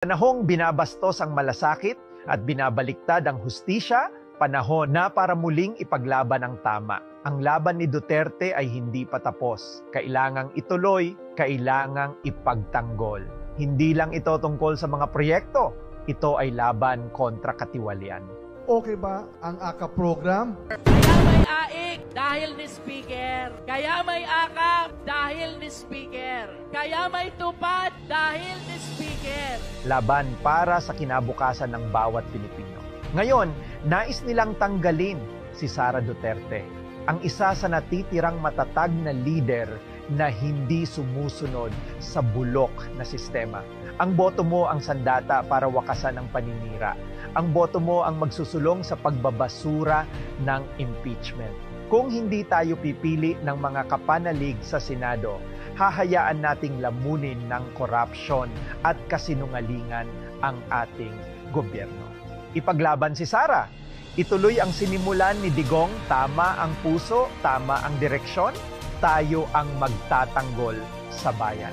Panahong binabastos ang malasakit at binabaliktad ang hustisya, panahon na para muling ipaglaban ang tama. Ang laban ni Duterte ay hindi pa tapos. Kailangang ituloy, kailangang ipagtanggol. Hindi lang ito tungkol sa mga proyekto, ito ay laban kontra katiwalian. Okay ba ang AKA program? Kaya may AIK dahil ni Speaker. Kaya may AKAP dahil ni Speaker. Kaya may tupad dahil ni Speaker. Laban para sa kinabukasan ng bawat Pilipino. Ngayon, nais nilang tanggalin si Sara Duterte, ang isa sa natitirang matatag na leader na hindi sumusunod sa bulok na sistema. Ang boto mo ang sandata para wakasan ang paninira. Ang boto mo ang magsusulong sa pagbabasura ng impeachment. Kung hindi tayo pipili ng mga kapanalig sa Senado, hahayaan nating lamunin ng korupsyon at kasinungalingan ang ating gobyerno. Ipaglaban si Sara. Ituloy ang sinimulan ni Digong, tama ang puso, tama ang direksyon, tayo ang magtatanggol sa bayan.